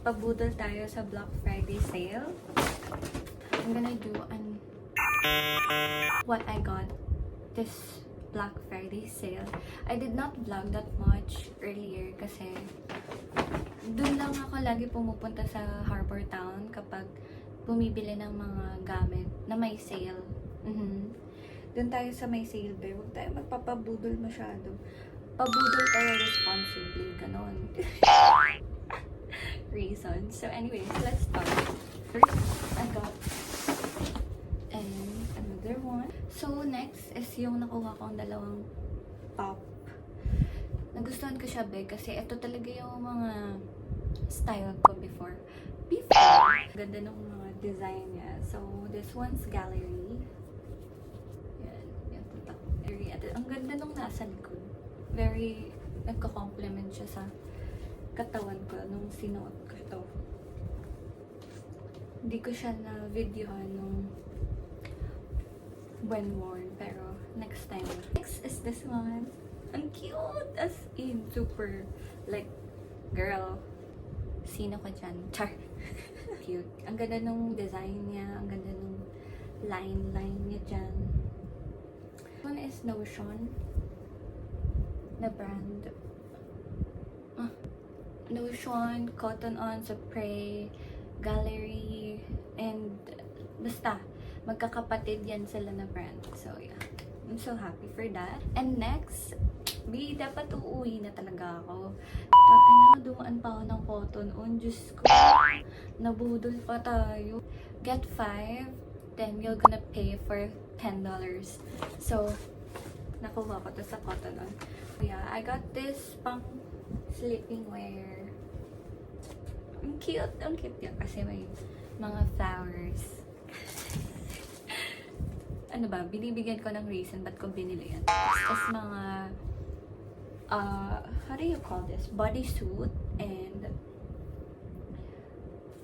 Magpabudol tayo sa Black Friday sale. I'm gonna do what I got this Black Friday sale. I did not vlog that much earlier kasi dun lang ako lagi pumupunta sa Harbor Town kapag bumibili ng mga gamit na may sale. Dun tayo sa may sale bear. Huwag tayo magpapabudol masyado. Pabudol tayo responsibly. Ganon. Reasons. So anyways, let's start. First, I got another one. So next is yung nakuha kong dalawang top. Nagustuhan ko siya big kasi ito talaga yung mga style ko before. Ganda ng mga design niya. So this one's gallery. Yan. Ang ganda nung nasa likod. Very nagko-compliment siya sa katawan ko nung sinuot ko ito. Hindi ko siya na-videohan nung when worn, pero next time. Next is this one. Ang cute! As in, super, like, girl, sino ka dyan? Char! Cute. Ang ganda nung design niya, ang ganda nung line niya dyan. This one is Notion. Na brand. Notion, Cotton On, Spray, Gallery, and basta, magkakapatid yan sila na brand. So, yeah. I'm so happy for that. And next, dapat uuwi na talaga ako. Dumaan pa ako ng Cotton On. Diyos ko, nabudol pa tayo. Get 5, then you're gonna pay for $10. So, nakuha ko to sa Cotton On. Yeah, I got this pang sleeping wear. Ang cute yun kasi may mga flowers. Ano ba, binibigyan ko ng reason ba't ko binili yan. Tapos mga, how do you call this? Bodysuit and,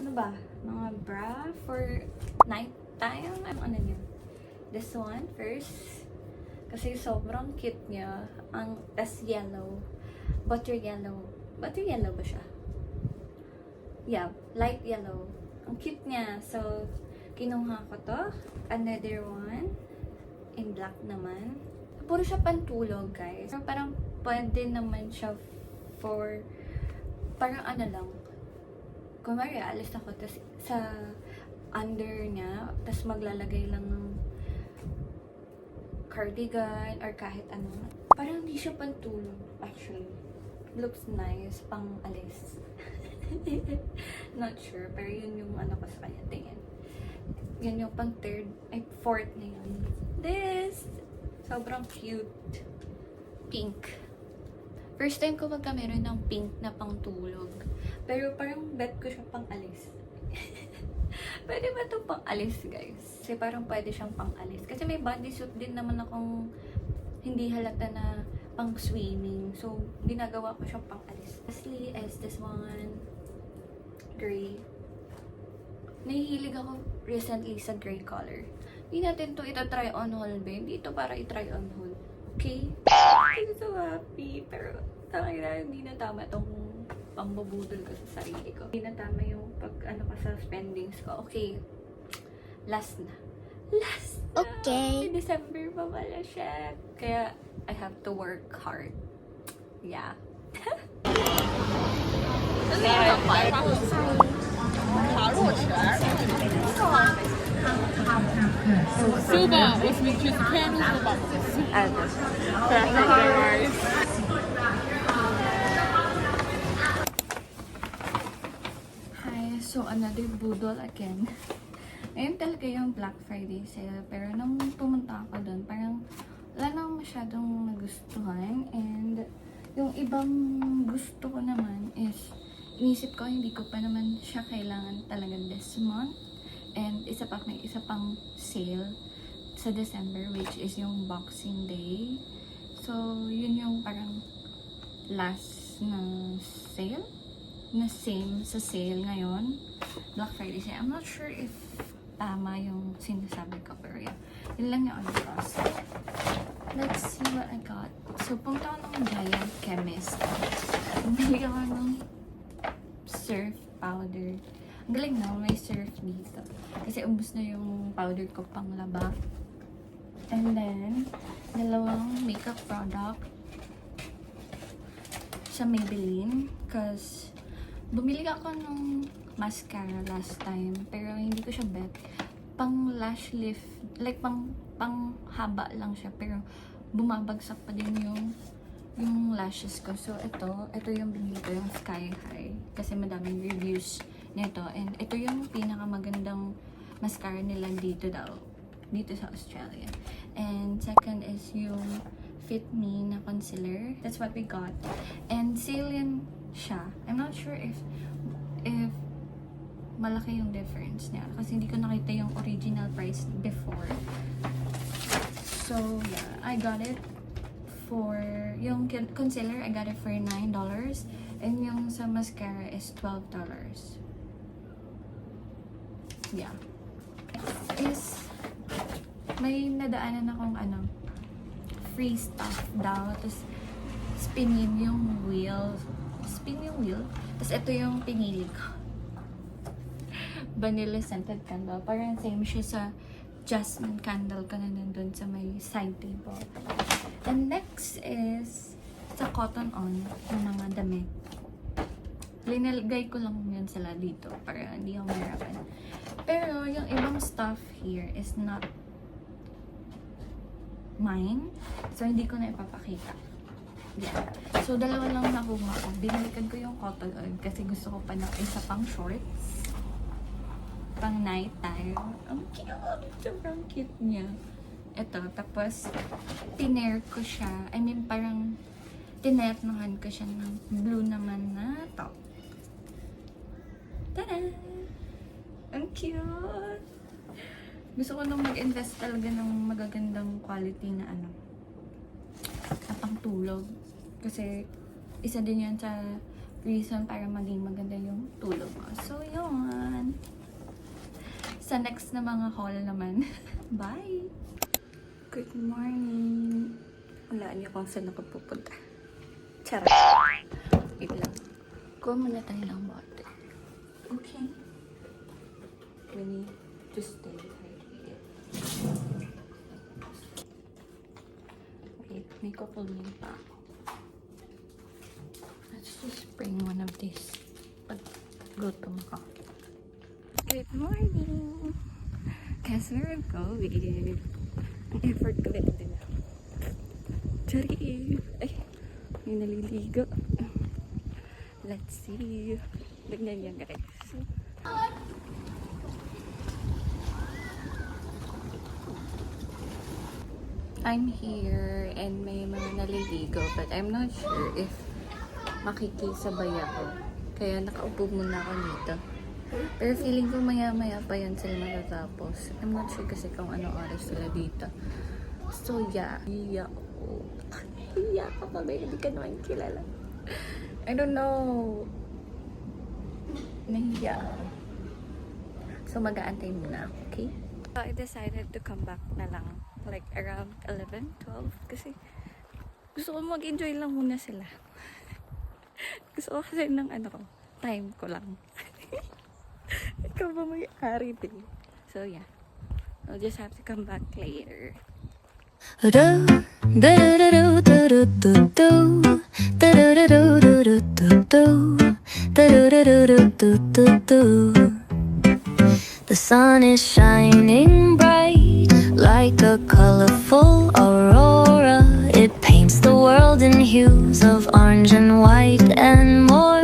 ano ba, mga bra for night time. Ano yun? This one first. Kasi sobrang cute niya. Tas yellow. Butter yellow. Butter yellow ba siya? Yeah, light yellow. Ang cute niya. So, kinuha ko to. Another one. In black naman. Puro siya pantulog, guys. So, parang pwede naman siya for, parang ano lang. Kung mari, alis ako. Tas sa under niya. Tas maglalagay lang ng cardigan or kahit ano. Parang hindi siya pantulog, actually. Looks nice, pang alis. Not sure, pero yun yung ano ko sa kanya. Tingin. Yan yung pang fourth na yun. This! Sobrang cute. Pink. First time ko magkameron ng pink na pang tulog. Pero parang bet ko siya pang alis. Pwede ba ito pang alis, guys? Kasi parang pwede siyang pang alis. Kasi may bodysuit din naman akong hindi halata na pang swimming. So, ginagawa ko siyang pang alis. Lastly is this one. Gray. Nahihilig ako recently sa gray color. Hindi natin to ito-try on haul, ba? Hindi ito para i-try on haul. Okay? I'm so happy. Pero, hindi na tama itong pambubudol ko sa sarili ko. Hindi na tama yung pag-ano ka sa spendings ko. Okay. Last na. Okay. December pa pala siya. Kaya, I have to work hard. Yeah. Suba, was mit choose candles or bubbles? Perfect. Hi, so another budol again. Ngayon talaga yung Black Friday sale. Pero nung pumunta ako doon, parang wala nang masyadong nagustuhan. And yung ibang gusto ko naman is, inisip ko hindi ko pa naman siya kailangan talaga this month. And may isa pang sale sa December, which is yung Boxing Day. So, yun yung parang last na sale. Na same sa sale ngayon. Black Friday sale. I'm not sure if tama yung sinasabi ko, pero yeah. Yun lang yung oras. Let's see what I got. So, punta ako ng Giant Chemist. Bumili ako ng surf powder. Ang galing na, may syrup dito. Kasi ubos na yung powder ko pang laba. And then, dalawang makeup product sa Maybelline. Cause, bumili ako ng mascara last time. Pero hindi ko siya bet. Pang lash lift. Like, pang haba lang siya. Pero, bumabagsak pa din yung lashes ko. So, ito yung binili ko, yung Sky High. Kasi madaming reviews nito. And ito yung pinakamagandang mascara nila dito sa Australia. And second is yung Fit Me na concealer. That's what we got. And sale yan siya. I'm not sure if malaki yung difference niya. Kasi hindi ko nakita yung original price before. So, yeah. I got it for, yung concealer, I got it for $9. And yung sa mascara is $12. Yeah. Is, may nadaanan akong free stuff daw. Tapos, spin yung wheel. Tapos, ito yung pinili ko. Vanilla scented candle. Parang same siya sa jasmine candle ko na nandun sa may side table. And next is sa Cotton On, yung mga damit. Linalagay ko lang yun sila dito para hindi ako mahirapan. Pero yung ibang stuff here is not mine. So, hindi ko na ipapakita. Yeah. So, dalawa lang nakuha ko. Binalikan ko yung Cotton On kasi gusto ko pa ng isa pang shorts. Pang night time. Ang cute! Sobrang cute niya. Ito. Tapos, tiner ko siya. I mean, parang tinetnohan ko siya ng blue naman na top. Tada! Ang cute! Gusto ko nung mag-invest talaga ng magagandang quality na na pangtulog. Kasi, isa din yan sa reason para maging maganda yung tulog mo. So, yun. Sa next na mga haul naman. Bye! Good morning! Wala niyo kung saan ako pupunta. Charot! Wait lang. Kuha muna tayo ng water. Okay. We need to stay hydrated. Wait, may couple minutes pa ako. Let's just bring one of these. Pag gutom ko. Good morning! Guess where I'm going? Ang effort ko rin din. Sorry! Ay! May naliligo. Let's see. Tignan niya guys. I'm here and may mga naliligo but I'm not sure if makikisabay ako. Kaya nakaupo muna ako dito. Pero feeling ko maya-maya pa yan sila matatapos. I'm not sure kasi kung anong oras sila dito. So yeah. Hiya ka pa ba? Hindi ka naman kilala. I don't know. Nahiya ako. So mag-aantay muna ako, okay? So I decided to come back na lang. Like around 11, 12. Kasi gusto ko mag-enjoy lang muna sila. Gusto ko kasi ng time ko lang. Ikaw ba may-ari din? So yeah, I'll just have to come back later. The sun is shining bright like a colorful aurora. It paints the world in hues of orange and white and more.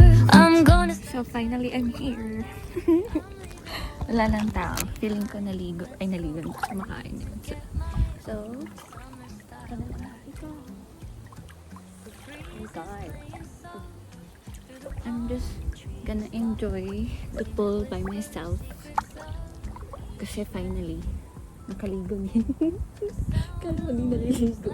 So finally, I'm here. Wala lang tao. Feeling ko naligo. Ay, naligo. Kumakain yun. So, I'm just gonna enjoy the pool by myself. Kasi finally, nakaligo din. Kala ko di naliligo.